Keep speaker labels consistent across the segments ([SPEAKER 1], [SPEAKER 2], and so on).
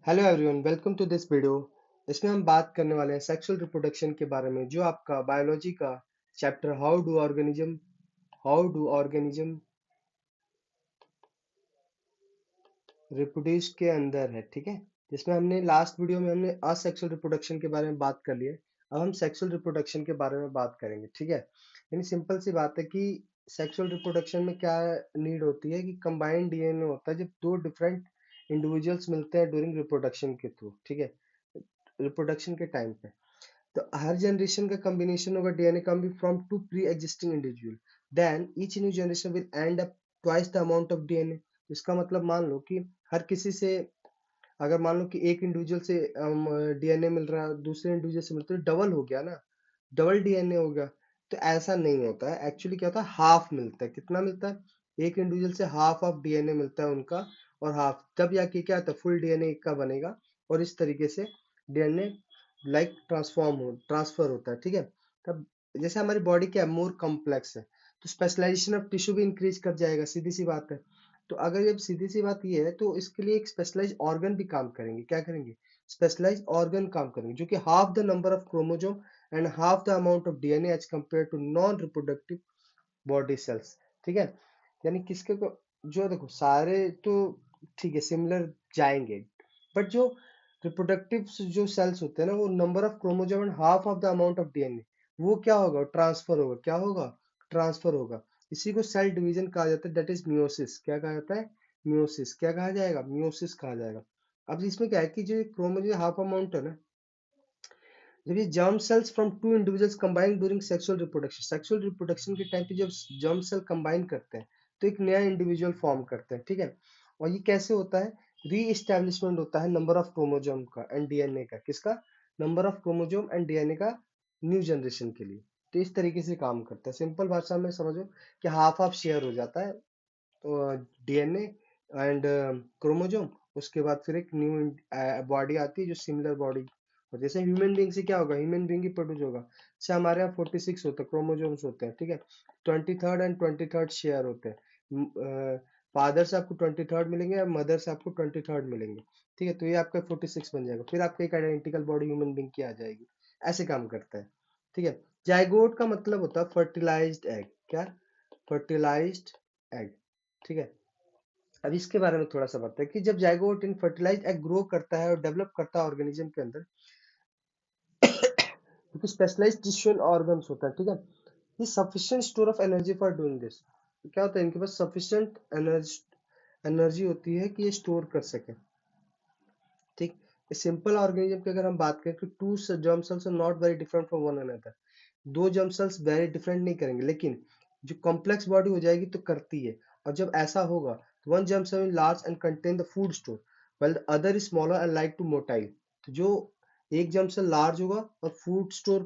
[SPEAKER 1] Hello everyone, welcome to this video. इसमें हम बात करने वाले हैं सेक्सुअल रिप्रोडक्शन के बारे में, जो आपका बायोलॉजी का chapter how do organism reproduce के अंदर है। ठीक है, जिसमें हमने लास्ट वीडियो में हमने असेक्सुअल रिप्रोडक्शन के बारे में बात कर ली है। अब हम सेक्सुअल रिप्रोडक्शन के बारे में बात करेंगे। ठीक है, यानी सिंपल सी बात है कि सेक्सुअल रिप्रोडक्शन में क्या नीड होती है कि कंबाइंड डीएनए होता है, जब दो डिफरेंट इंडिविजुअल्स मिलते हैं ड्यूरिंग रिप्रोडक्शन के थ्रू। ठीक है, रिप्रोडक्शन के टाइम पे तो हर जनरेशन का कॉम्बिनेशन होगा DNA coming from two pre existing individual, then each new generation will end up twice the amount of DNA. इसका मतलब मान लो कि हर किसी से, अगर मान लो कि एक इंडिविजुअल से डीएनए मिल रहा है, दूसरे इंडिविजुअल से मिलता है, डबल हो गया ना, डबल डीएनए हो गया। तो ऐसा नहीं होता है, एक्चुअली क्या होता है, हाफ मिलता है। कितना मिलता है? एक इंडिविजुअल से हाफ ऑफ डीएनए मिलता है उनका, और हाफ तब जाके क्या होता है, फुल डीएनए का बनेगा। और इस तरीके से डीएनए ट्रांसफर होता है। ठीक है, तब जैसे हमारी बॉडी क्या है, मोर कॉम्प्लेक्स है, तो स्पेशलाइजेशन ऑफ टिश्यू भी इंक्रीज कर जाएगा, सीधी सी बात है। तो अगर जब सीधी सी बात ये है, तो इसके लिए एक स्पेशलाइज ऑर्गन भी काम करेंगे। क्या करेंगे? स्पेशलाइज ऑर्गन काम करेंगे, जो कि half the number of chromosome and half the amount of DNA as compare to non reproductive body cells. ठीक है, यानी किसके को, जो देखो सारे तो ठीक है सिमिलर जाएंगे, बट जो रिप्रोडक्टिव जो सेल्स होते हैं ना, वो number of chromosome and half of the amount of DNA, वो क्या होगा, ट्रांसफर होगा। क्या होगा? ट्रांसफर होगा। इसी को सेल डिवीजन कहा जाता है, दैट इज मियोसिस। क्या कहा जाता है? मियोसिस। क्या कहा जाएगा? मियोसिस कहा जाएगा। अब इसमें क्या है कि जो क्रोमोसोम हाफ अमाउंट है ना, जब ये germ cells from two individuals combine during sexual reproduction के टाइम पे जब जर्म सेल कंबाइन करते हैं, तो एक नया इंडिविजुअल फॉर्म करते हैं। ठीक है, और ये कैसे होता है? री एस्टेब्लिशमेंट होता है नंबर ऑफ क्रोमोजोम का एंड डीएनए का। किसका? Number of chromosome and DNA का, न्यू जनरेशन के लिए। तो इस तरीके से काम करता है। सिंपल भाषा में समझो कि हाफ हाफ शेयर हो जाता है, तो डीएनए एंड क्रोमोजोम। उसके बाद फिर एक न्यू बॉडी आती है, जो सिमिलर बॉडी। और जैसे ह्यूमन बींग से क्या होगा, ह्यूमन बींग ही प्रोड्यूस होगा। जैसे हमारे यहाँ 46 होते हैं क्रोमोजोम्स होते हैं। ठीक है, 23rd शेयर होते हैं। फादर से आपको 23rd मिलेंगे, या मदर से आपको 23rd मिलेंगे। ठीक है, तो ये आपका 46 बन जाएगा, फिर आपका एक आइडेंटिकल बॉडी ह्यूमन बींग की आ जाएगी। ऐसे काम करता है। ठीक है, जाइगोट का मतलब होता है फर्टिलाइज्ड एग। क्या? Fertilised egg. ठीक है, अब इसके बारे में थोड़ा सा बताते हैं कि जब जाइगोट इन फर्टिलाइज एग ग्रो करता है और डेवलप करता है ऑर्गेनिज्म के अंदर, क्योंकि स्पेशलाइज्ड टिश्यू एंड ऑर्गन्स होता है। ठीक है, ये sufficient store of energy for doing this. क्या होता है, इनके पास सफिशिएंट एनर्जी होती है कि ये स्टोर कर सके। ठीक, सिंपल ऑर्गेनिज्म की अगर हम बात करें कि two germ cells are not very different from one another. दो जर्म सेल्स वेरी डिफरेंट नहीं करेंगे, लेकिन जो कॉम्प्लेक्स बॉडी हो जाएगी तो करती है। और जब ऐसा होगा, तो one germ cell large and contain the food store, while the other is smaller and like to motile. तो जो एक जर्म सेल लार्ज होगा और फूड स्टोर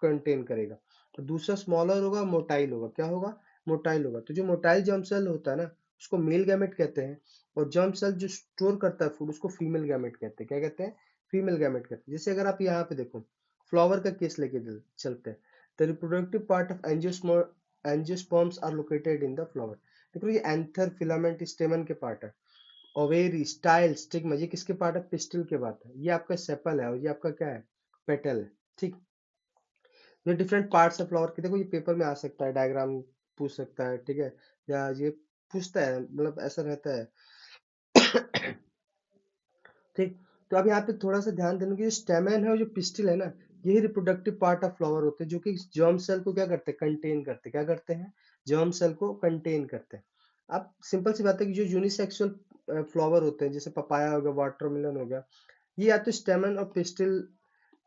[SPEAKER 1] कंटेन करेगा, तो दूसरा स्मॉलर होगा, मोटाइल होगा। क्या होगा? मोटाइल होगा। तो जो मोटाइल जर्म सेल होता है ना, उसको मेल गैमेट कहते हैं। और जर्म सेल जो स्टोर करता है फूड, उसको फीमेल गैमेट कहते हैं। क्या कहते हैं? फीमेल गैमेट कहते हैं। जैसे अगर आप यहाँ पे देखो, फ्लावर का केस लेके चलते हैं। The reproductive part of angiosperms are located in the flower। देखो ये एंथर, फिलामेंट, स्टेमन के पार्ट है। ओवेरी, स्टाइल, स्टिग्मा, ये किसके पार्ट है? पिस्टिल के पार्ट है। ये आपका सेपल है, और ये आपका क्या है? पेटल है। ठीक, ये डिफरेंट पार्ट्स है फ्लावर के। देखो ये पेपर में आ सकता है, डायग्राम पूछ सकता है। ठीक है, या ये पूछता है, मतलब ऐसा रहता है। ठीक, तो अब यहाँ पे थोड़ा सा ध्यान देने की, जो स्टेमन है और जो पिस्टिल है ना, यही रिप्रोडक्टिव पार्ट ऑफ फ्लावर होते हैं, जो कि जर्म सेल को क्या करते हैं? कंटेन करते हैं। क्या करते हैं? जर्म सेल को कंटेन करते हैं। अब सिंपल सी बात है कि जो यूनिसेक्सुअल फ्लावर होते हैं, जैसे पपाया हो गया, वाटरमेलन हो गया, ये या तो स्टेमन और पिस्टिल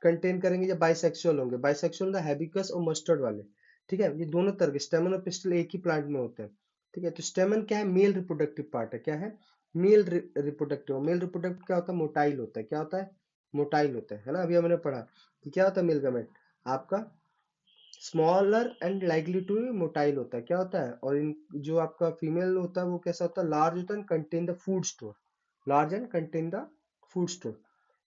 [SPEAKER 1] कंटेन करेंगे, या बाइसेक्सुअल होंगे। बाइसेक्सुअल द हैबिकस और मस्टर्ड वाले। ठीक है, ये दोनों तरह के स्टेमन और पिस्टिल एक ही प्लांट में होते हैं। ठीक है, तो स्टेमन क्या है? मेल रिप्रोडक्टिव पार्ट है। क्या है? Male reproductive. मेल रिप्रोडक्टिव क्या होता है? मोटाइल होता है। क्या होता है? मोटाइल होता है ना। अभी हमने पढ़ा कि क्या होता है मेल गैमेट आपका, smaller and likely to motile होता है। क्या होता है? और इन जो आपका फीमेल होता है, वो कैसा होता है? लार्ज होता है, contain the food store. Large and contain the food store.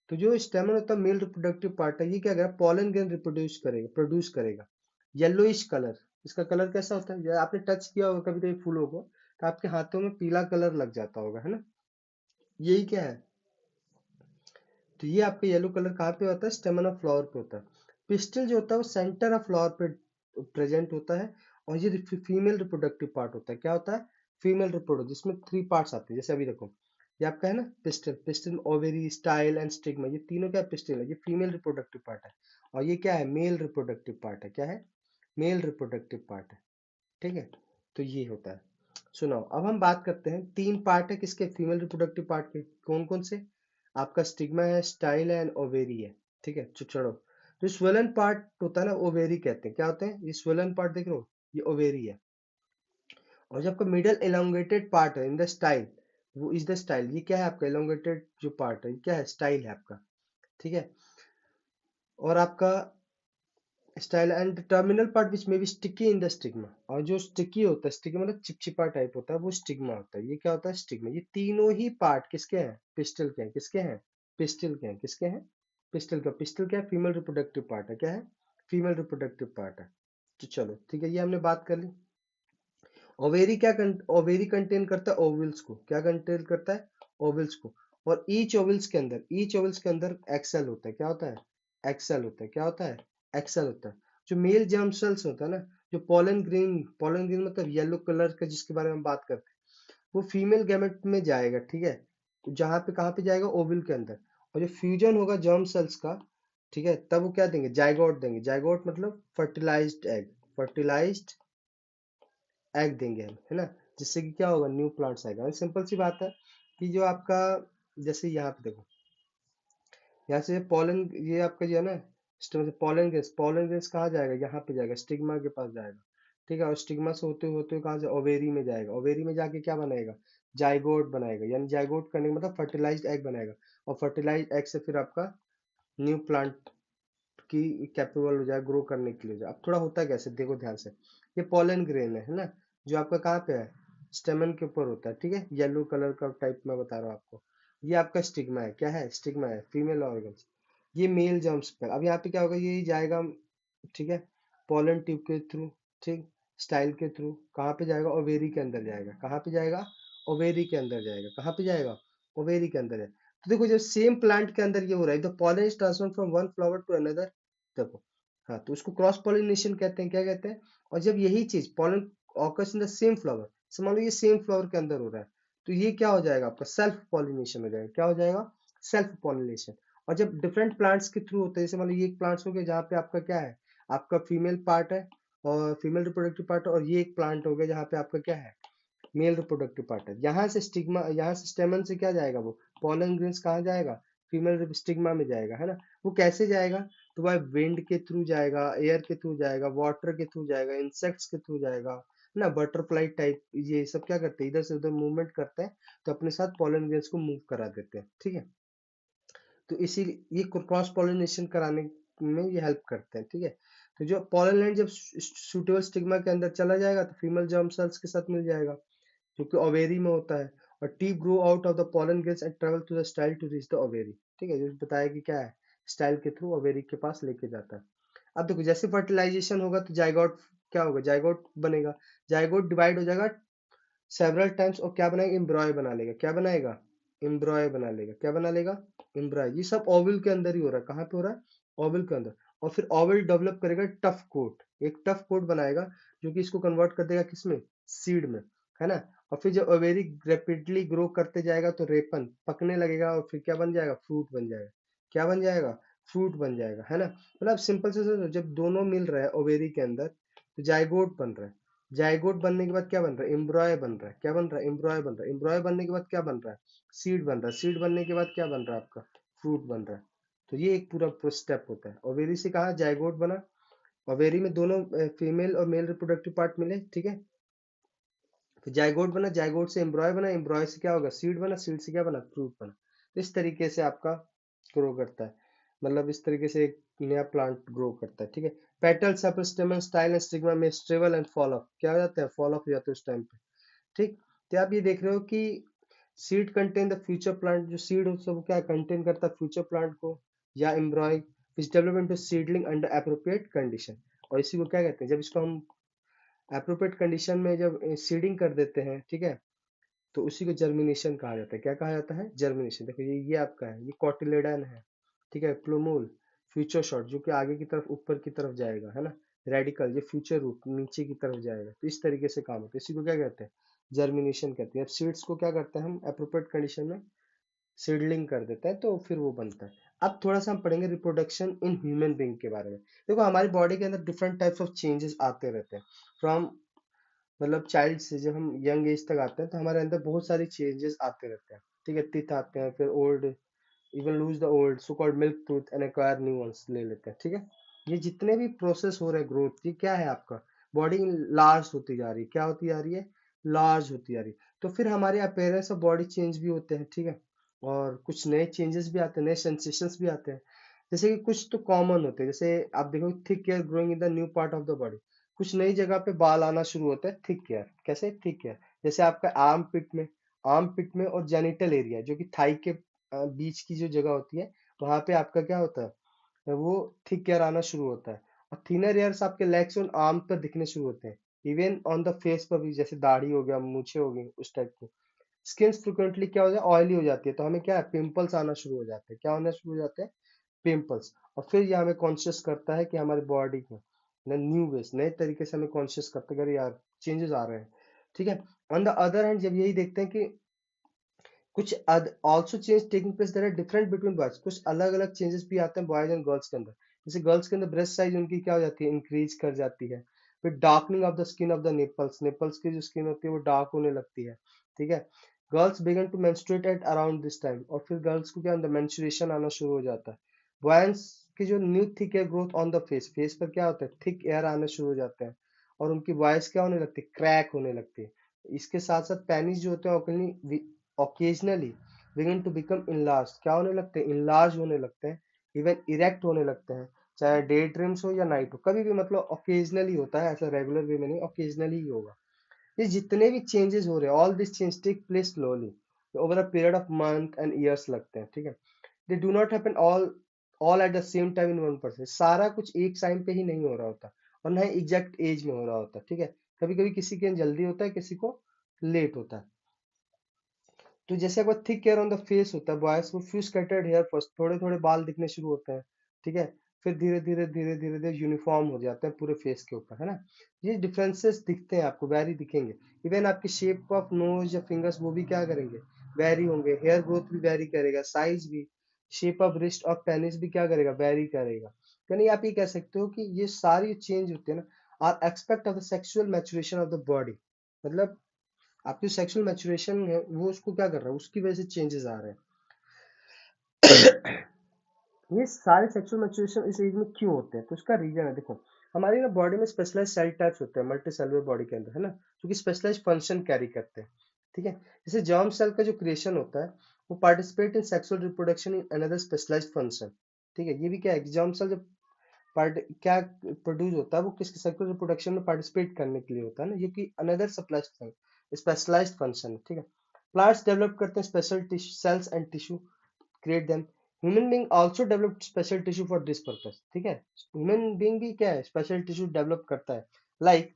[SPEAKER 1] तो जो स्टेमन होता है, मेल रिप्रोडक्टिव पार्ट है, ये क्या करेगा? पॉलन ग्रेन प्रोड्यूस करेगा। येलोइश कलर, इसका कलर कैसा होता है? जब आपने टच किया होगा कभी कभी फूलों को, तो आपके हाथों में पीला कलर लग जाता होगा, है ना। यही क्या है? तो ये आपका येलो कलर कहाँ पे होता है, स्टेमन ऑफ फ्लावर पे होता है। पिस्टल जो होता है वो सेंटर ऑफ फ्लावर पे प्रेजेंट होता है, और ये फीमेल रिप्रोडक्टिव पार्ट होता है। क्या होता है, फीमेल रिप्रोडक्टिव, जिसमें 3 पार्ट्स आते हैं। जैसे अभी देखो, ये आपका है ना pistol, pistol ovary style and stigma, ये तीनों क्या पिस्टल है, ये फीमेल रिप्रोडक्टिव पार्ट है। और ये क्या है, मेल रिप्रोडक्टिव पार्ट है। क्या है, मेल रिप्रोडक्टिव पार्ट है। ठीक है, तो ये होता है। सुनाओ, अब हम बात करते हैं, 3 पार्ट है किसके, फीमेल रिप्रोडक्टिव पार्ट के। कौन कौन से, आपका स्टिग्मा है, स्टाइल है एंड ओवेरी है। ठीक है, चलो, जो स्वेलन पार्ट होता है ना, ओवेरी कहते हैं। क्या होते हैं, ये स्वेलन पार्ट देख रहे हो, ये ओवेरी है। और जो आपका मिडल एलोंगेटेड पार्ट है इन द स्टाइल, वो इज द स्टाइल। ये क्या है आपका एलोंगेटेड जो पार्ट है, ये क्या है, स्टाइल है आपका। ठीक है, और आपका style and terminal part which में भी स्टिकी इन द स्टिग्मा। और जो स्टिकी होता है, स्टिग्मा मतलब चिपचिपा टाइप होता है, वो स्टिग्मा होता है। ये क्या होता है, स्टिग्मा। ये तीनों ही पार्ट किसके हैं, पिस्टल के हैं। किसके हैं, पिस्टल के हैं। किसके हैं, पिस्टल का। पिस्टल क्या है, फीमेल रिप्रोडक्टिव पार्ट है। क्या है, फीमेल रिप्रोडक्टिव पार्ट है। तो चलो ठीक है, ये हमने बात कर ली। ओवेरी क्या ओवेरी कंटेन करता है ओवल्स को। क्या कंटेन करता है, ओवल्स को। और ईच ओवल्स के अंदर एक्सेल होता है। क्या होता है, एक्सेल होता है। क्या होता है, एक्सेल होता है। जो मेल जर्म सेल्स होता है ना, जो पोलन ग्रीन मतलब येलो कलर का जिसके बारे में हम बात करते हैं, वो फीमेल गैमेट में जाएगा। ठीक है, तो जहां पे कहाँ पे जाएगा, ओवल के अंदर। और जो फ्यूजन होगा जर्म सेल्स का, ठीक है, तब वो क्या देंगे, जाइगोट देंगे। जाइगोट मतलब फर्टिलाइज्ड एग, फर्टिलाइज्ड एग देंगे हम, है ना। जिससे कि क्या होगा, न्यू प्लांट्स आएगा। सिंपल सी बात है कि जो आपका, जैसे यहाँ पे देखो, यहाँ से पोलन, ये आपका जो है ना, पोलन ग्रेन्स कहाँ जाएगा, यहाँ पे जाएगा, स्टिग्मा के पास जाएगा। ठीक है, और स्टिग्मा से होते होते कहाँ से, ओवेरी में जाएगा। ओवेरी में जाके क्या बनाएगा, जाइगोट बनाएगा। यानी जाइगोट करने का मतलब फर्टिलाइज्ड एग बनाएगा। और फर्टिलाइज्ड एग से फिर आपका न्यू प्लांट की कैपेबल हो जाए ग्रो करने के लिए। अब थोड़ा होता है कैसे, देखो ध्यान से। ये पोलन ग्रेन है ना, जो आपका कहाँ पे है, स्टेमन के ऊपर होता है। ठीक है, येलो कलर का टाइप मैं बता रहा हूँ आपको। ये आपका स्टिग्मा है। क्या है, स्टिग्मा है, फीमेल ऑर्गन। ये मेल जर्म्स पर। अब यहाँ पे क्या होगा, ये जाएगा, ठीक है, पोलन ट्यूब के थ्रू, ठीक, स्टाइल के थ्रू कहाँ पे जाएगा, ओवेरी के अंदर जाएगा। कहाँ पे जाएगा, ओवेरी के अंदर जाएगा। कहाँ पे जाएगा, ओवेरी के अंदर है। तो देखो, जब सेम प्लांट के अंदर ये हो रहा है, तो pollen is transfer from one flower to another. देखो, हाँ, तो उसको क्रॉस पॉलिनेशन कहते हैं। क्या कहते हैं, और जब यही चीज pollen occurs in the same flower, मान लो ये सेम फ्लावर के अंदर हो रहा है, तो ये क्या हो जाएगा, आपका सेल्फ पॉलिनेशन हो जाएगा। क्या हो जाएगा, सेल्फ पॉलिनेशन। और जब डिफरेंट प्लांट्स के थ्रू होते हैं, जैसे मान लो ये एक प्लांट्स हो गया जहाँ पे आपका क्या है, आपका फीमेल पार्ट है और फीमेल रिप्रोडक्टिव पार्ट है, और ये एक प्लांट हो गया जहाँ पे आपका क्या है, मेल रिप्रोडक्टिव पार्ट है। यहाँ से स्टिग्मा, यहाँ से स्टेमन से क्या जाएगा, वो पॉलन ग्रेन्स कहाँ जाएगा, फीमेल स्टिग्मा में जाएगा, है ना। वो कैसे जाएगा, तो वह विंड के थ्रू जाएगा, एयर के थ्रू जाएगा, वाटर के थ्रू जाएगा, इंसेक्ट्स के थ्रू जाएगा, है ना। बटरफ्लाई टाइप ये सब क्या करते हैं, इधर से उधर मूवमेंट करते हैं, तो अपने साथ पॉलन ग्रेन्स को मूव करा देते हैं। ठीक है, तो इसी ये क्रॉस पॉलिनेशन कराने में ये हेल्प करते हैं। ठीक है, तो जो पॉलन ग्लैंड जब सूटेबल स्टिग्मा के अंदर चला जाएगा, तो फीमेल जर्म सेल्स के साथ मिल जाएगा, जो कि ओवेरी में होता है। और T grow out of the pollen grains and travel to the style to reach the ovary। ठीक है, जो बताया कि क्या है, स्टाइल के थ्रू ओवेरी के पास लेके जाता है। अब देखो, जैसे फर्टिलाइजेशन होगा तो जाइगोट क्या होगा, जाइगोट बनेगा। जाइगोट डिवाइड हो जाएगा सेवरल टाइम्स, और क्या बनाएगा, एम्ब्रॉय बना लेगा। क्या बनाएगा, एम्ब्रॉय बना लेगा। क्या बना लेगा, एम्ब्रॉय। ये सब ओवल के अंदर ही हो रहा है। कहाँ पे हो रहा है, ओवल के अंदर। और फिर ओवल डेवलप करेगा टफ कोट, एक टफ कोट बनाएगा, जो कि इसको कन्वर्ट कर देगा किसमें, सीड में, है ना। और फिर जब ओवेरी रैपिडली ग्रो करते जाएगा, तो रेपन पकने लगेगा, और फिर क्या बन जाएगा, फ्रूट बन जाएगा। क्या बन जाएगा, फ्रूट बन जाएगा, है ना। मतलब सिंपल से सोचो, जब दोनों मिल रहा है ओवेरी के अंदर, तो जाइगोट बन रहा है। जाइगोट बनने के बाद क्या बन रहा है, एम्ब्रॉय बन रहा है। क्या बन रहा है, एम्ब्रॉय बन रहा है। एम्ब्रॉय बनने के बाद क्या बन रहा है, सीड बन रहा है। सीड बनने के बाद क्या बन रहा है, आपका फ्रूट बन रहा है। तो ये एक पूरा स्टेप होता है। ओवेरी से कहा जाइगोट बना, ओवेरी में दोनों फीमेल और मेल रिप्रोडक्टिव पार्ट मिले। ठीक है, फिर जाइगोट बना, जाइगोट से एम्ब्रॉय बना, एम्ब्रॉय से क्या होगा, सीड बना, सीड से क्या बना, फ्रूट बना। तो इस तरीके से आपका ग्रो करता है, मतलब इस तरीके से एक नया प्लांट ग्रो करता है। ठीक है, petal sepal स्टेमन style and stigma में स्ट्रेवल एंड फॉल ऑफ, क्या हो जाता है, फॉल ऑफ हो जाता है उस टाइम पे। ठीक, तो आप ये देख रहे हो कि seed contain the future plant, जो सीड होता है वो क्या कंटेन करता है, फ्यूचर प्लांट को, या एम्ब्रॉय which develop into seedling under appropriate condition. और इसी को क्या कहते हैं, जब इसको हम एप्रोप्रिएट कंडीशन में जब सीडिंग कर देते हैं, ठीक है, तो उसी को जर्मिनेशन कहा जाता है। क्या कहा जाता है? जर्मिनेशन। देखो ये आपका है, ये कोटिलेडन है, ठीक है। प्लूमूल, फ्यूचर शॉट जो कि आगे की तरफ ऊपर की तरफ जाएगा, है ना। रेडिकल, ये फ्यूचर रूट नीचे की तरफ जाएगा। तो इस तरीके से काम होता है, इसी को क्या कहते हैं? जर्मिनेशन कहते हैं। अब सीड्स को क्या करते हैं हम एप्रोप्रिएट कंडीशन में सीडलिंग कर देते हैं, तो फिर वो बनता है। अब थोड़ा सा हम पढ़ेंगे रिप्रोडक्शन इन ह्यूमन बीइंग के बारे में। देखो हमारी बॉडी के अंदर डिफरेंट टाइप्स ऑफ चेंजेस आते रहते हैं। फ्रॉम मतलब चाइल्ड से जब हम यंग एज तक आते हैं तो हमारे अंदर बहुत सारी चेंजेस आते रहते हैं, ठीक है। टीथ आते हैं, फिर old, even lose the old so called milk tooth and acquire new ones ले लेते हैं, ठीक है। ये जितने भी प्रोसेस हो रहे हैं ग्रोथ, ये क्या है आपका? बॉडी लार्ज होती जा रही है। क्या होती जा रही है? लार्ज होती जा रही है। तो फिर हमारे अपीयरेंस ऑफ बॉडी चेंज भी होते हैं, ठीक है। और कुछ नए चेंजेस भी आते हैं, नए सेंसेशंस भी आते हैं। जैसे कि कुछ तो कॉमन होते हैं, जैसे आप देखो thick hair growing in the new part of the body. कुछ नई जगह पे बाल आना शुरू होता है, थिक हेयर। कैसे थिक हेयर? जैसे आपका आर्म पिट में और जेनिटल एरिया जो कि थाई के बीच की जो जगह होती है, वहां पे आपका क्या होता है? वो थिक हेयर आना शुरू होता है। और थिनर हेयर्स आपके लेग्स और आर्म पर दिखने शुरू होते हैं। इवन ऑन द फेस पर भी, जैसे दाढ़ी हो गया, मूछें हो गई, उस टाइप की। स्किन फ्रिक्वेंटली क्या हो जाए? ऑयली हो जाती है, तो हमें क्या है? पिंपल्स आना शुरू हो जाते हैं। क्या होना शुरू हो जाते हैं? पिंपल्स। और फिर ये हमें कॉन्शियस करता है कि हमारी बॉडी को न्यू वेज, नए तरीके से हमें कॉन्शियस करते हैं कि अरे यार चेंजेस आ रहे हैं, ठीक है। ऑन द अदर हैंड जब यही देखते हैं कि कुछ also change taking place there are different between boys, कुछ अलग अलग चेंजेस भी आते हैं बॉयज एंड गर्ल्स के अंदर। जैसे गर्ल्स के अंदर ब्रेस्ट साइज उनकी क्या हो जाती है? इंक्रीज कर जाती है। फिर darkening of the skin of the nipples, nipples की जो स्किन होती है वो डार्क होने लगती है, ठीक है। Girls begin to menstruate at around this time, और फिर गर्ल्स को क्या अंदर मेंस्ट्रुएशन आना शुरू हो जाता है। बॉयज की जो new thick air growth on the face, face पर क्या होता है? थिक एयर आने शुरू हो जाते हैं। और उनकी वॉइस क्या होने लगती है? क्रैक होने लगती है। इसके साथ साथ पेनिस जो होते हैं occasionally begin to become enlarge, क्या होने लगते हैं? इनलार्ज होने लगते हैं। इवन इरेक्ट होने लगते हैं। चाहे डे ड्रीम्स हो या नाइट हो, कभी भी, मतलब ओकेजनली होता है, ऐसा रेगुलर वे में नहीं, ओकेजनली ही होगा। ये जितने भी चेंजेस हो रहे हैं, all this change take place slowly over a period of month and years लगते हैं, ठीक है। They do not happen all at the same time in one person. सारा कुछ एक टाइम पे ही नहीं हो रहा होता, और ना ही एग्जैक्ट एज में हो रहा होता, ठीक है। कभी कभी किसी के जल्दी होता है, किसी को लेट होता है। तो जैसे अगर thick hair on the face होता है बॉयज को, फ्यू स्कैटर्ड हेयर फर्स्ट, थोड़े थोड़े बाल दिखने शुरू होते हैं, ठीक है। फिर धीरे धीरे यूनिफॉर्म हो जाते हैं पूरे फेस के ऊपर, है ना। ये डिफरेंसेस दिखते हैं आपको, वेरी दिखेंगे। इवन आपकी शेप ऑफ नोज या फिंगर्स वो भी क्या करेंगे? वेरी होंगे। हेयर ग्रोथ भी वेरी करेगा, साइज भी। शेप ऑफ रिस्ट और पेनिस भी क्या करेगा? वेरी करेगा। यानी आप ये कह सकते हो कि ये सारी चेंज होते हैं ना, are expect of the sexual maturation of the body. मतलब आपकी सेक्सुअल मैचुरेशन है वो उसको क्या कर रहा है, उसकी वजह से चेंजेस आ रहे हैं। ये सारे सेक्सुअल मैचुरेशन इस एज में क्यों होते हैं? तो इसका रीजन है, देखो हमारी ना बॉडी में स्पेशलाइज सेल टाइप्स होते हैं मल्टी सेलुलर बॉडी के अंदर, है ना, जो कि स्पेशलाइज फंक्शन कैरी करते हैं, ठीक है। जैसे जर्म सेल का जो क्रिएशन होता है, वो participate in sexual reproduction in another specialized function, ठीक है। ये भी क्या है कि जर्म सेल जब पार्ट क्या प्रोड्यूस होता है, वो किस सेक्सुअल रिप्रोडक्शन में पार्टिसिपेट करने के लिए होता है ना, ये कि अनदर स्पेशलाइज्ड फंक्शन है, ठीक है। प्लांट्स डेवलप करते हैं special cells and tissue, create them. Human being also developed special tissue for this purpose, ठीक है। ह्यूमन बीइंग भी क्या है? स्पेशल टिश्यू डेवलप करता है। Like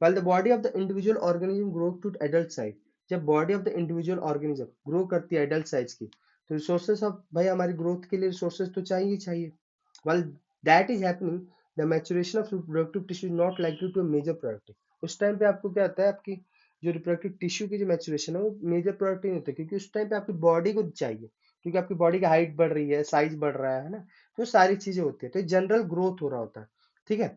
[SPEAKER 1] while the body of the individual organism grow to adult size, जब body of the individual organism grow करती है एडल्ट साइज की, तो रिसोर्सेस ऑफ भाई हमारी ग्रोथ के लिए रिसोर्सेस तो चाहिए ही चाहिए। while that is happening, the maturation of reproductive tissue is not likely to a major priority। उस टाइम पे आपको क्या होता है? आपकी जो रिप्रोडक्टिव टिश्यू की जो मैचुरेशन है वो मेजर प्रायोरिटी नहीं होती, क्योंकि उस टाइम पे आपकी बॉडी को चाहिए, क्योंकि आपकी बॉडी की हाइट बढ़ रही है, साइज बढ़ रहा है ना, तो सारी चीजें होती है, तो जनरल ग्रोथ हो रहा होता है, ठीक है।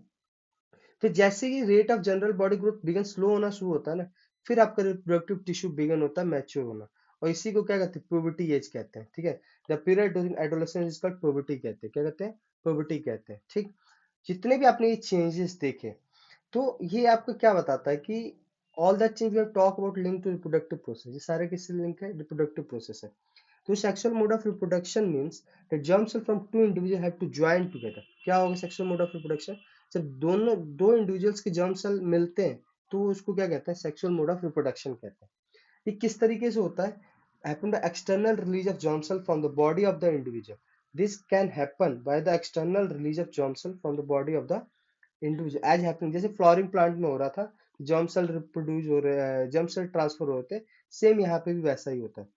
[SPEAKER 1] फिर जैसे ही rate of general body growth began slow होना शुरू होता है ना, फिर आपका रिप्रोडक्टिव टिश्यू बिगन होता है मैच्योर होना, और इसी को क्या कहते हैं? प्यूबर्टी एज कहते हैं, ठीक है। The period during adolescence is called puberty कहते हैं। क्या कहते हैं? प्यूबर्टी कहते हैं, ठीक। जितने भी आपने ये चेंजेस देखे, तो ये आपको क्या बताता है कि all that change we have talk about link to reproductive process, ये सारे किससे लिंक है? रिप्रोडक्टिव प्रोसेस है। तो sexual mode of reproduction means that germ cell from two individual have to join together. क्या होगा सेक्सुअल मोड ऑफ रिप्रोडक्शन? जब दोनों दो इंडिविजुअल्स के जर्म सेल मिलते हैं, तो उसको क्या कहते हैं? सेक्सुअल मोड ऑफ रिप्रोडक्शन कहते हैं। ये किस तरीके से होता है? happen the external release of germ cell from the body of the individual. This can happen by the external release of germ cell from the body of the individual as happening, जैसे flowering plant में हो रहा था, germ cell reproduce हो रहे हैं, germ cell transfer होते हैं, सेम यहाँ पे भी वैसा ही होता है।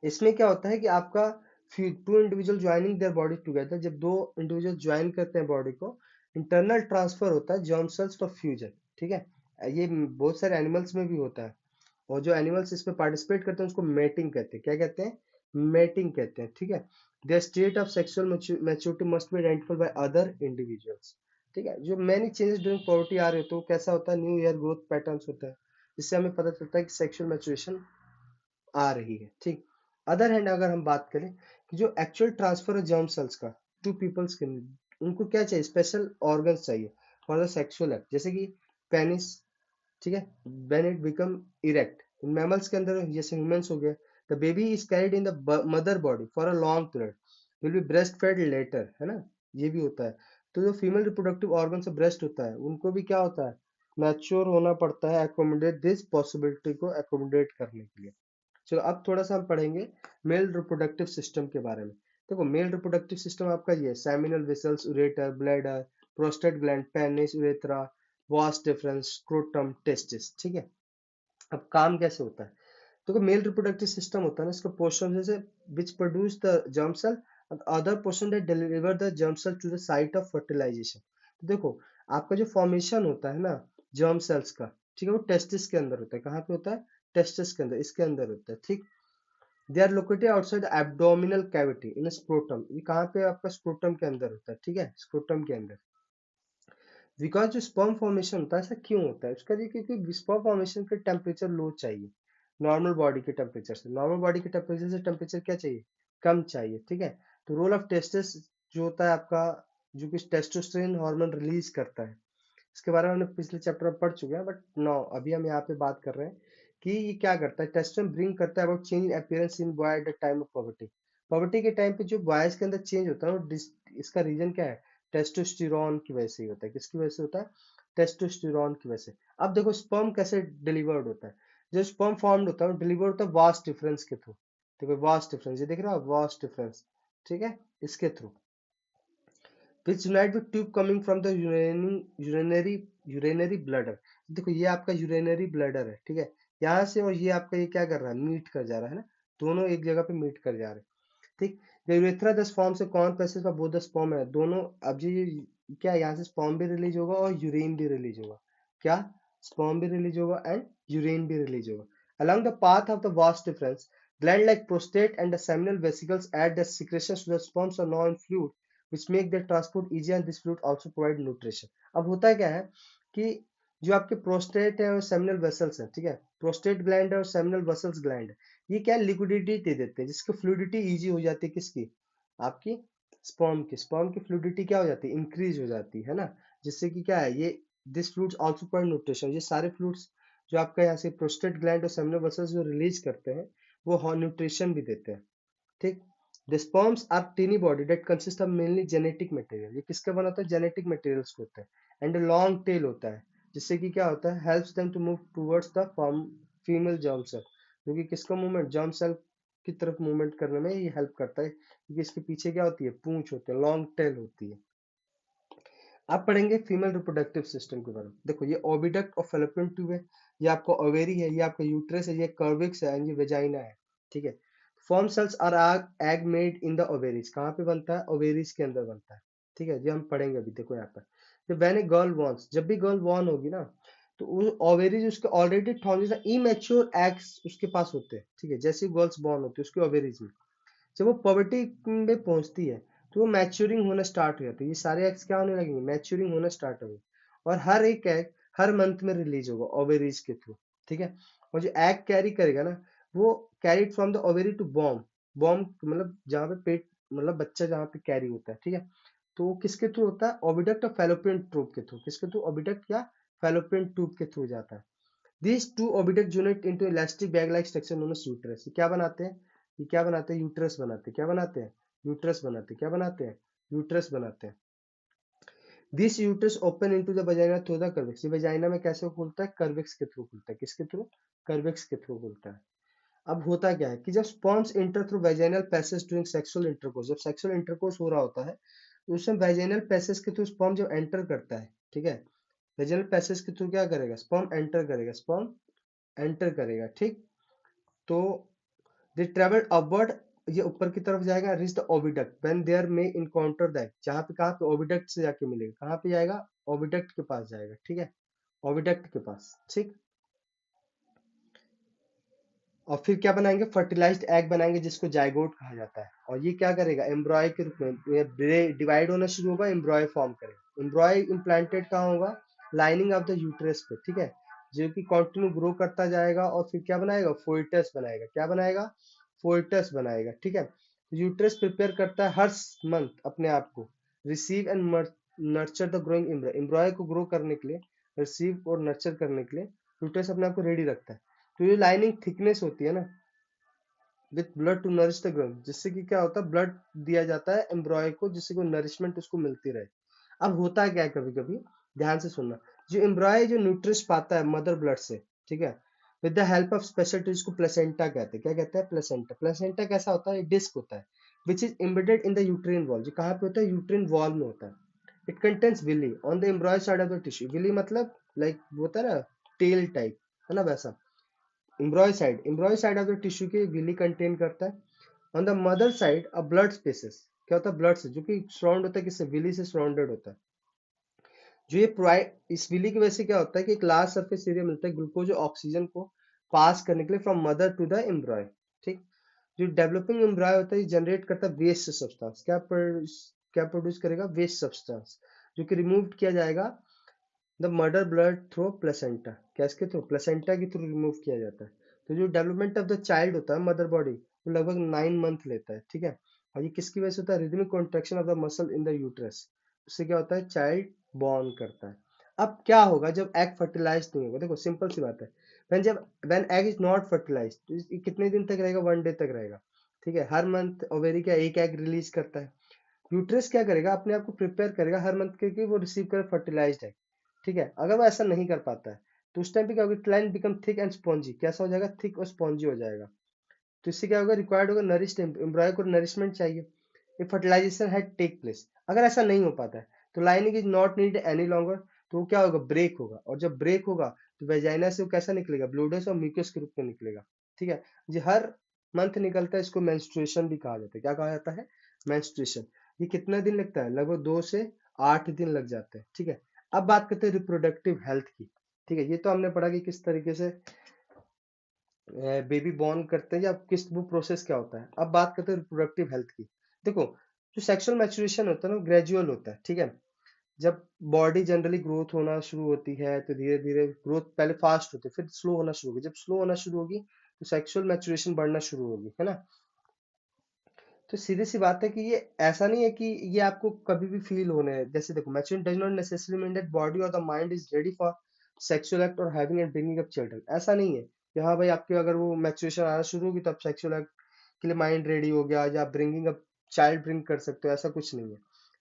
[SPEAKER 1] इसमें क्या होता है कि आपका two individual joining their body together, जब दो इंडिविजुअल ज्वाइन करते हैं बॉडी को, इंटरनल ट्रांसफर होता है जर्म सेल्स फॉर फ्यूजन, ठीक है। ये बहुत सारे एनिमल्स में भी होता है, और जो एनिमल्स इसमें पार्टिसिपेट करते हैं उसको मेटिंग कहते हैं। क्या कहते हैं? मेटिंग कहते हैं, ठीक है। The state of sexual maturity must be identified by other individuals, ठीक है। जो मैनी चेंजेस ड्यूरिंग पुबर्टी आ रहे हो तो कैसा होता है, न्यू ईयर ग्रोथ पैटर्न्स होता है, जिससे हमें पता चलता है कि सेक्सुअल मैच्योरेशन आ रही है, ठीक। अदर हैंड अगर हम बात करें कि जो एक्चुअल ट्रांसफर है जर्म सेल्स का टू पीपल्स के, उनको क्या चाहिए, स्पेशल ऑर्गन्स चाहिए फॉर द सेक्सुअल एक्ट, जैसे कि पेनिस, ठीक है, when it become erect in mammals के अंदर, जैसे ह्यूमंस हो गए, the baby is carried in the mother body for a long period, will be breast fed later, है ना, ये भी होता है। तो जो फीमेल रिप्रोडक्टिव ऑर्गन से ब्रेस्ट होता है, उनको भी क्या होता है, मैच्योर होना पड़ता है, एकोमोडेट दिस पॉसिबिलिटी को एकोमोडेट करने के लिए। चलो अब थोड़ा सा हम पढ़ेंगे मेल रिप्रोडक्टिव सिस्टम के बारे में। देखो मेल रिप्रोडक्टिव सिस्टम आपका ये seminal vessels, ureter, bladder, prostate gland, penis, urethra, vas deferens, scrotum, testis, ठीक है। अब काम कैसे होता है, तो मेल रिप्रोडक्टिव सिस्टम होता है ना, इसका पोर्शन जैसे which produce the germ cell and other portion that deliver the germ cell to the site of fertilization। तो देखो आपका जो फॉर्मेशन होता है ना जर्म सेल्स का, ठीक है, वो टेस्टिस के अंदर होता है। कहाँ पे होता है? टेस्टिस के अंदर, इसके अंदर होता है, ठीक। They are located outside abdominal cavity in scrotum, ये कहाँ पे आपका स्क्रोटम के अंदर होता है, ठीक है, स्क्रोटम के अंदर। बिकॉज जो स्पर्म फॉर्मेशन होता है ऐसा क्यों होता है उसका, ये क्योंकि स्पर्म फॉर्मेशन के टेम्परेचर लो चाहिए नॉर्मल बॉडी के टेम्परेचर से, नॉर्मल बॉडी के टेम्परेचर से टेम्परेचर क्या चाहिए, कम चाहिए, ठीक है। तो रोल ऑफ टेस्टिस जो होता है आपका, जो कि टेस्टोस्टेरोन हार्मोन रिलीज करता है, इसके बारे में हमने पिछले चैप्टर में पढ़ चुके हैं, बट नो अभी हम यहाँ पे बात कर रहे हैं कि ये क्या करता है, टेस्टोस्टेरोन ब्रिंग करता है about change in appearance in boy at the time of poverty. Poverty के टाइम पे जो बॉयज के अंदर चेंज होता है वो इसका रीजन क्या है, टेस्टोस्टेरोन की वजह से ही होता है। किसकी वजह से होता है? टेस्टोस्टेरोन की वजह से। अब देखो स्पर्म कैसे डिलीवर्ड होता है, जो स्पर्म फॉर्म्ड होता है वो डिलीवर्ड होता है वास्ट डिफरेंस के थ्रू। देखो वास्ट डिफरेंस, ये देख रहे हो वास्ट डिफरेंस, ठीक है, इसके through which unite with tube coming from the urinary bladder। देखो ये आपका यूरिनरी ब्लैडर है, ठीक है, यहाँ से, और ये आपका ये क्या कर रहा है, मीट कर जा रहा है ना, दोनों एक जगह पे मीट कर जा रहे हैं, ठीक। द यूरेथ्रा दस फॉर्म से कौन पैसेज का बोथ द स्पर्म है दोनों। अब ये क्या है, यहाँ से स्पर्म भी रिलीज होगा और यूरिन भी रिलीज होगा, क्या, स्पर्म भी रिलीज होगा एंड यूरिन भी रिलीज होगा। along the path of the vas difference, gland like prostate and the seminal vesicles add the secretions to the sperms or non fluid which make their transport easy and this fluid also provide nutrition। अब होता क्या है कि जो आपके prostate है और seminal vessels है, ठीक है, प्रोस्टेट ग्लैंड है और सेमिनल वेसल्स ग्लैंड है, ये क्या लिक्विडिटी दे देते हैं, जिसकी फ्लूइडिटी इजी हो जाती है, किसकी, आपकी स्पर्म की फ्लूइडिटी क्या हो जाती है, इंक्रीज हो जाती है ना, जिससे कि क्या है, ये this fluids also provide nutrition, ये सारे फ्लूइड्स जो आपका यहाँ से प्रोस्टेट ग्लैंड और सेमिनल वेसल्स जो रिलीज करते हैं वो न्यूट्रिशन भी देते हैं, ठीक। The sperms are tiny body that consist of mainly genetic material। ये किसका बना होता है, जेनेटिक मटेरियल्स होता है, एंड लॉन्ग टेल होता है, जिससे कि क्या होता है, helps them to move towards the form female germ cell, क्योंकि किसका मूवमेंट, जर्म सेल की तरफ मूवमेंट करने में ये हेल्प करता है, क्योंकि इसके पीछे क्या होती है, पूंछ होती है, लॉन्ग टेल होती है। आप पढ़ेंगे फीमेल रिप्रोडक्टिव सिस्टम के बारे में। देखो ये ओविडक्ट और फैलोपियन ट्यूब है, ये आपका ओवेरी है, ये आपका यूट्रस है, ये कर्विक्स है एंड ये वेजाइना है, ठीक है। Form cells are egg made in the ovaries, कहाँ पे बनता है, ओवेरीज के अंदर बनता है, ठीक है, ये हम पढ़ेंगे अभी। देखो यहाँ पर जब व्हेन ए गर्ल वॉन्स, जब भी गर्ल वॉर्न होगी ना, तो ओवेरीज उसके ऑलरेडी थाउजेंड इमेच्योर एग्स उसके पास होते हैं, ठीक है, जैसे गर्ल्स बॉर्न होती है उसके ओवेरीज में, जब वो पॉवर्टी में पहुंचती है तो वो मैच्योरिंग होना स्टार्ट हो जाती है, ये सारे एग्स क्या होने लगेंगे, मैच्योरिंग होना स्टार्ट होंगे, और हर एक एग हर मंथ में रिलीज होगा ओवेरीज के थ्रू, ठीक है। और जो एग कैरी करेगा ना, वो carried from the ovary to womb, womb मतलब जहाँ पे पेट, मतलब बच्चा जहाँ पे कैरी होता है, ठीक है। तो वो किसके थ्रू होता है, ओविडक्ट और फैलोपियन ट्यूब के थ्रू, किसके थ्रू, ओविडक्ट या फैलोपियन ट्यूब के थ्रू जाता है। These two oviduct unit into elastic bag-like structure known as uterus। ये क्या बनाते हैं, ये क्या बनाते हैं, यूट्रस बनाते हैं, क्या बनाते हैं, यूट्रस बनाते हैं, क्या बनाते हैं, यूट्रस बनाते हैं। This uterus open into the vagina through the cervix। ये वजाइना में कैसे खुलता है, cervix के थ्रू खुलता है, किसके थ्रू, cervix के थ्रू खुलता है। अब होता क्या है कि जब sperms inter through vaginal passage during sexual intercourse, जब सेक्सुअल इंटरकोर्स हो रहा होता है तो उसमें वेजाइनल पैसेज के थ्रू स्पर्म जब एंटर करता है, ठीक है, वेजाइनल पैसेज के थ्रू क्या करेगा, स्पर्म एंटर करेगा, स्पर्म एंटर करेगा, ठीक। तो दे ट्रेवल अपवर्ड, ये ऊपर की तरफ जाएगा, reach the oviduct when there में इनकाउंटर दैट, जहां पे कहाँ पे ओविडक्ट से जाके मिलेगा, कहाँ पे जाएगा, ओविडक्ट के पास जाएगा, ठीक है, ओविडक्ट के पास, ठीक। और फिर क्या बनाएंगे, फर्टिलाइज्ड एग बनाएंगे जिसको जाइगोट कहा जाता है, और ये क्या करेगा, एम्ब्रॉय के रूप में डिवाइड होना शुरू होगा, एम्ब्रॉय फॉर्म करेगा। एम्ब्रॉय इम्प्लांटेड कहाँ होगा, लाइनिंग ऑफ द यूट्रस पे, ठीक है, जो कि कंटिन्यू ग्रो करता जाएगा, और फिर क्या बनाएगा, फोइटस बनाएगा, क्या बनाएगा, फोइटस बनाएगा, ठीक है। यूट्रस प्रिपेयर करता है हर मंथ अपने आप को, receive and nurture the growing एम्ब्रॉय, एम्ब्रॉय को ग्रो करने के लिए, रिसीव और नर्चर करने के लिए यूट्रस अपने आप को रेडी रखता है। तो ये लाइनिंग थिकनेस होती है ना, with blood to nourish the growing, जिससे कि क्या होता है, ब्लड दिया जाता है एम्ब्रॉय को, जिससे को नरिशमेंट उसको मिलती रहे। अब होता है क्या है, कभी कभी ध्यान से सुनना, जो एम्ब्रॉय जो न्यूट्रिश पाता है मदर ब्लड से, ठीक है, with the help of special tissue, को प्लेसेंटा कहते हैं, क्या कहते हैं, प्लेसेंटा। प्लेसेंटा कैसा होता है, डिस्क होता है, which is embedded in the uterine wall, जो कहाँ पे होता है, यूट्रिन वॉल में होता है। It contains villi on the embryo side of the tissue, villi मतलब लाइक होता है ना, टेल टाइप, है ना, वैसा। Embryo side of the tissue के विली कंटेन करता है। On the mother side a blood spaces, क्या होता है, ब्लड से, जो कि सराउंड होता है किससे, विली से सराउंडेड होता है। जो ये प्रोवाइड, इस विली की वजह से क्या होता है कि एक लार्ज सरफेस एरिया मिलता है ग्लूकोज और ऑक्सीजन को पास करने के लिए from mother to the embryo, ठीक। जो डेवलपिंग एम्ब्रॉय होता है ये जनरेट करता है वेस्ट सब्सटेंस, क्या प्रोड्यूस करेगा, वेस्ट सब्सटेंस, जो कि रिमूव किया जाएगा the mother blood through placenta, कैसके थ्रू, प्लेसेंटा के थ्रू रिमूव किया जाता है। तो जो डेवलपमेंट ऑफ द चाइल्ड होता है मदर बॉडी, वो लगभग 9 मंथ लेता है, ठीक है। और ये किसकी वजह से होता है, rhythmic contraction of the muscle in the uterus, उससे क्या होता है, चाइल्ड बॉर्न करता है। अब क्या होगा जब एग फर्टिलाइज नहीं होगा, देखो सिंपल सी बात है, when egg is not fertilise, तो ये कितने दिन तक रहेगा, 1 डे तक रहेगा, ठीक है। हर मंथ ओवेरी क्या एक एग रिलीज करता है, यूट्रस क्या करेगा, अपने आप को प्रिपेयर करेगा हर मंथ के कि वो रिसीव करे फर्टिलाइज्ड एग, ठीक है। अगर वो ऐसा नहीं कर पाता है, तो उस टाइम पे क्या होगा, client become thick and spongy, कैसा हो जाएगा, थिक और स्पॉन्जी हो जाएगा। तो इससे क्या होगा, रिक्वायर्ड होगा नरिश्ड, एम्ब्रॉय को नरिशमेंट चाहिए, ये फर्टिलाइजेशन है टेक प्लेस। अगर ऐसा नहीं हो पाता है, तो lining is not need any longer, तो वो क्या होगा, ब्रेक होगा, और जब ब्रेक होगा तो वेजाइना से वो कैसा निकलेगा, ब्लूडस और म्यूकस के रूप में निकलेगा, ठीक है। ये हर मंथ निकलता है, इसको मेंस्ट्रुएशन भी कहा जाता है, क्या कहा जाता है, मेंस्ट्रुएशन। ये कितना दिन लगता है, लगभग 2 से 8 दिन लग जाते हैं, ठीक है। अब बात करते हैं रिप्रोडक्टिव हेल्थ की, ठीक है। ये तो हमने पढ़ा कि किस तरीके से बेबी बॉर्न करते हैं या किस वो प्रोसेस क्या होता है। अब बात करते हैं रिप्रोडक्टिव हेल्थ की। देखो, जो सेक्सुअल मैच्योरेशन होता है ना, ग्रेजुअल होता है, ठीक है। जब बॉडी जनरली ग्रोथ होना शुरू होती है, तो धीरे धीरे ग्रोथ पहले फास्ट होती है, फिर स्लो होना शुरू होगी, जब स्लो होना शुरू होगी तो सेक्सुअल मैच्योरेशन बढ़ना शुरू होगी, है ना। तो सीधी सी बात है कि ये ऐसा नहीं है कि ये आपको कभी भी फील होने है। जैसे देखो, maturity does not necessary mean that body और the mind is ready for sexual act और having and bringing up children, ऐसा नहीं है कि हाँ भाई आपके अगर वो मैच्योरेशन आना शुरू होगी तब सेक्सुअल एक्ट के लिए माइंड रेडी हो गया या ब्रिंगिंग अप चाइल्ड ब्रिंग कर सकते हो, ऐसा कुछ नहीं है,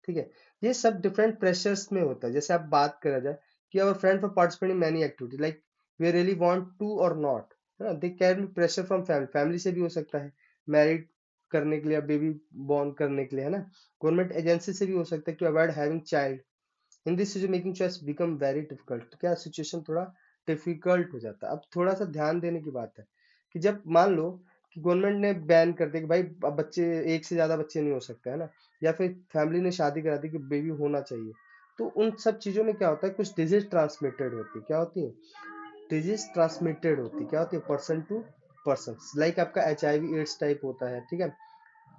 [SPEAKER 1] ठीक है। ये सब डिफरेंट प्रेशर्स में होता है। जैसे आप बात करा जाए कि our friend for participate in many activity like we really want to और नॉट, है ना, they can be pressure from family, family से भी हो सकता है, मैरिड करने के लिए, बेबी बॉर्न करने के लिए, है ना। गवर्नमेंट एजेंसी से भी हो सकता है, to avoid having child in this situation making choice become very difficult, तो क्या सिचुएशन थोड़ा डिफिकल्ट हो जाता है। अब थोड़ा सा ध्यान देने की बात है कि जब मान लो कि गवर्नमेंट ने बैन कर दिया कि भाई अब बच्चे, एक से ज्यादा बच्चे नहीं हो सकते, है ना, या फिर फैमिली ने शादी करा दी कि बेबी होना चाहिए, तो उन सब चीजों में क्या होता है, कुछ डिजीज ट्रांसमिटेड होती है, क्या होती है, डिजीज ट्रांसमिटेड होती है, क्या होती है, पर्सन टू पर्सन, लाइक आपका HIV एड्स टाइप होता है, ठीक है।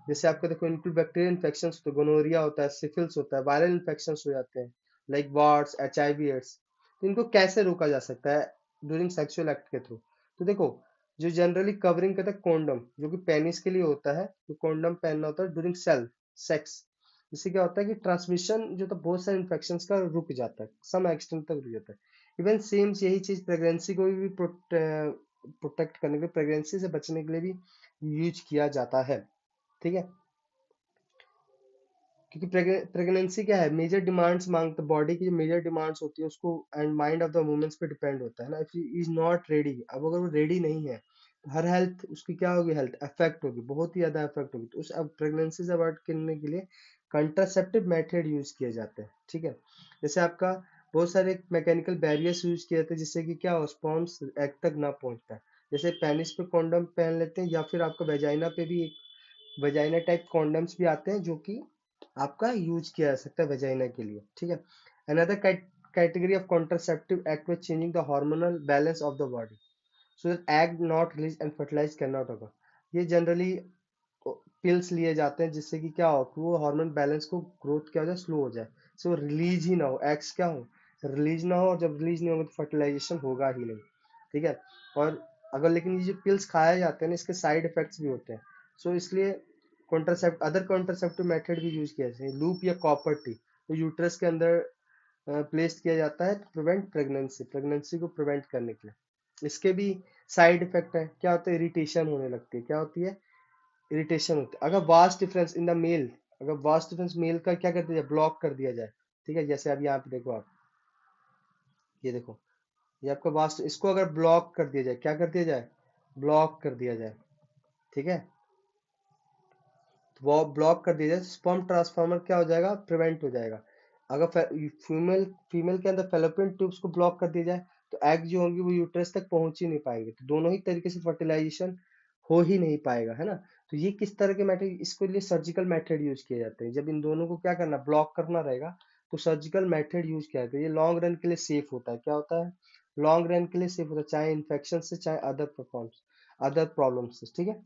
[SPEAKER 1] जैसे आपका देखो, इनको बैक्टीरियल इन्फेक्शन होते हैं, गोनोरिया होता है, सिफिल्स होता है, वायरल इन्फेक्शन हो जाते हैं लाइक वार्ड्स, HIV एड्स। तो इनको कैसे रोका जा सकता है ड्यूरिंग सेक्सुअल एक्ट के थ्रू। तो देखो, जो जनरली कवरिंग करता है कॉन्डम, जो कि पेनिस के लिए होता है, तो कॉन्डम पहनना होता है ड्यूरिंग सेक्स। इससे क्या होता है कि ट्रांसमिशन जो था बहुत सारे इन्फेक्शन का रुक जाता है, सम एक्सटेंट तक रुक जाता है। इवन सेम यही चीज प्रेगनेंसी को भी प्रोटेक्ट करने के लिए, प्रेगनेंसी से बचने के लिए भी यूज किया जाता है, ठीक है। क्योंकि प्रेगनेंसी क्या है, मेजर डिमांड्स मांगता, बॉडी की जो मेजर डिमांड्स होती है उसको and mind of the womens पे डिपेंड होता है ना, इफ इज नॉट रेडी, अब अगर वो रेडी नहीं है तो हर हेल्थ उसकी क्या होगी, हेल्थ अफेक्ट होगी, बहुत ही ज्यादा अफेक्ट होगी। तो उस अब प्रेगनेंसी से अवॉइड करने के लिए कंट्रासेप्टिव मेथड यूज किए जाते हैं, ठीक है। जैसे आपका बहुत सारे मैकेनिकल बैरियर्स यूज किए जाते हैं जिससे कि क्या हो, स्पर्म्स एग तक ना पहुंच पाए। जैसे पेनिस पे कॉन्डम पहन लेते हैं, या फिर आपका वेजाइना पे भी वेजाइना टाइप कॉन्डम्स भी आते हैं जो कि आपका यूज किया जा सकता है वेजाइना के लिए, ठीक है। Another category of contraceptive act which changing the hormonal balance of the body so that egg not release and fertilise can not occur। ये जनरली पिल्स लिए जाते हैं जिससे कि क्या हो कि वो हार्मोन बैलेंस को ग्रोथ क्या हो जाए, स्लो हो जाए, सो रिलीज ही ना हो, एग्स क्या हो, रिलीज ना हो, और जब रिलीज नहीं होगा तो फर्टिलाइजेशन होगा ही नहीं, ठीक है। और अगर लेकिन ये जो पिल्स खाए जाते हैं ना, इसके साइड इफेक्ट्स भी होते हैं, सो इसलिए कॉन्ट्रासेप्ट अदर कॉन्ट्रासेप्टिव मेथड भी यूज किया जाते हैं, लूप या कॉपर टी, तो यूट्रस के अंदर प्लेस किया जाता है टू प्रिवेंट प्रेगनेंसी, प्रेगनेंसी को प्रिवेंट करने के लिए। इसके भी साइड इफेक्ट है, क्या होता है, इरिटेशन होने लगती है, क्या होती है, इरिटेशन होती है। अगर vast difference in the male, अगर वास्ट डिफरेंस मेल का क्या कर दिया जाए, ब्लॉक कर दिया जाए, ठीक है। जैसे अब यहाँ पे देखो आप, ये देखो, ये आपका वास्ट, इसको अगर ब्लॉक कर दिया जाए, क्या कर दिया जाए, ब्लॉक कर दिया जाए, ठीक है। तो वो ब्लॉक कर दिया जाए, स्पर्म ट्रांसफार्मर क्या हो जाएगा, प्रिवेंट हो जाएगा। अगर फीमेल फीमेल के अंदर फेलोपियन ट्यूब्स को ब्लॉक कर दिया जाए, तो एग जो होंगे वो यूट्रस तक पहुंच ही नहीं पाएंगे, तो दोनों ही तरीके से फर्टिलाइजेशन हो ही नहीं पाएगा, है ना। तो ये किस तरह के मेथड, इसके लिए सर्जिकल मेथड यूज किए जाते हैं। जब इन दोनों को क्या करना, ब्लॉक करना रहेगा, तो सर्जिकल मेथड यूज किया जाता है। ये लॉन्ग रन के लिए सेफ होता है, क्या होता है, लॉन्ग रन के लिए सेफ होता है, चाहे इन्फेक्शन से, चाहे अदर प्रॉब्लम से, ठीक है।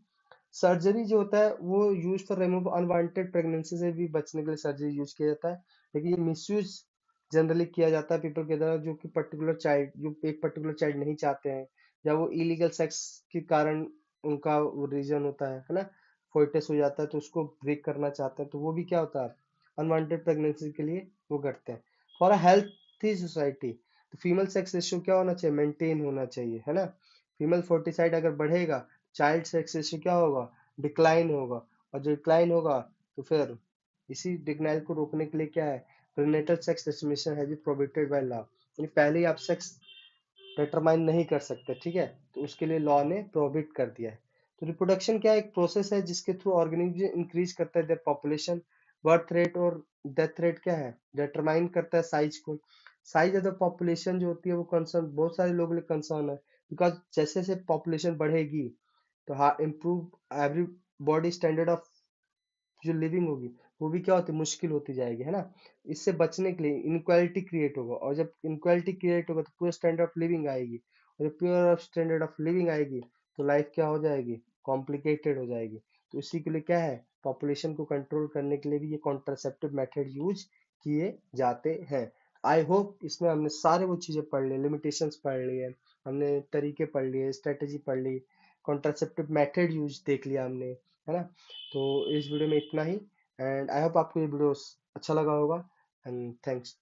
[SPEAKER 1] सर्जरी जो होता है वो use for remove unwanted pregnancy से भी बचने के लिए सर्जरी यूज किया जाता है, लेकिन ये मिसयूज जनरली किया जाता है पीपल के द्वारा, जो कि पर्टिकुलर चाइल्ड, जो एक पर्टिकुलर चाइल्ड नहीं चाहते हैं, या वो इलीगल सेक्स के कारण उनका वो रीजन होता है ना, फोइटस हो जाता है तो उसको ब्रेक करना चाहते हैं, तो वो भी क्या होता है, अनवांटेड प्रेगनेंसी के लिए वो करते हैं। फॉर अ हेल्थी सोसाइटी, तो फीमेल सेक्स रेशियो क्या होना चाहिए, मेंटेन होना चाहिए, है ना। फीमेल फोर्टिसाइड अगर बढ़ेगा, चाइल्ड सेक्स रेशियो क्या होगा, डिक्लाइन होगा, और जो डिक्लाइन होगा तो फिर इसी डिक्लाइन को रोकने के लिए क्या है, प्रीनेटल सेक्स डिस्क्रिमिनेशन है प्रोहिबिटेड बाय लॉ, यानी पहले ही आप सेक्स डिटरमाइन नहीं कर सकते, ठीक है, तो उसके लिए लॉ ने प्रोहिबिट कर दिया है। तो रिप्रोडक्शन क्या है, एक प्रोसेस है जिसके थ्रू ऑर्गेनिज्म इंक्रीज करता है देयर पॉपुलेशन, बर्थ रेट और डेथ रेट क्या है, डिटरमाइन करता है साइज को। साइज ऑफ द पॉपुलेशन जो होती है वो कंसर्न, बहुत सारे लोगों के लिए कंसर्न है, बिकॉज जैसे जैसे पॉपुलेशन बढ़ेगी तो हाँ improve every body standard of जो लिविंग होगी वो भी क्या होती, मुश्किल होती जाएगी, है ना। इससे बचने के लिए इनक्वालिटी क्रिएट होगा, और जब इनक्वालिटी क्रिएट होगा तो पूरा स्टैंडर्ड ऑफ लिविंग आएगी, और जब प्योर स्टैंडर्ड ऑफ लिविंग आएगी तो लाइफ क्या हो जाएगी, कॉम्प्लिकेटेड हो जाएगी। तो इसी के लिए क्या है, पॉपुलेशन को कंट्रोल करने के लिए भी ये कॉन्ट्रासेप्टिव मेथड यूज किए जाते हैं। आई होप इसमें हमने सारे वो चीजें पढ़ ली, लिमिटेशंस पढ़ ली है, हमने तरीके पढ़ लिए, स्ट्रेटेजी पढ़ ली, कॉन्ट्रासेप्टिव मेथड यूज देख लिया हमने, है ना। तो इस वीडियो में इतना ही, एंड आई होप आपको ये वीडियो अच्छा लगा होगा, एंड थैंक्स।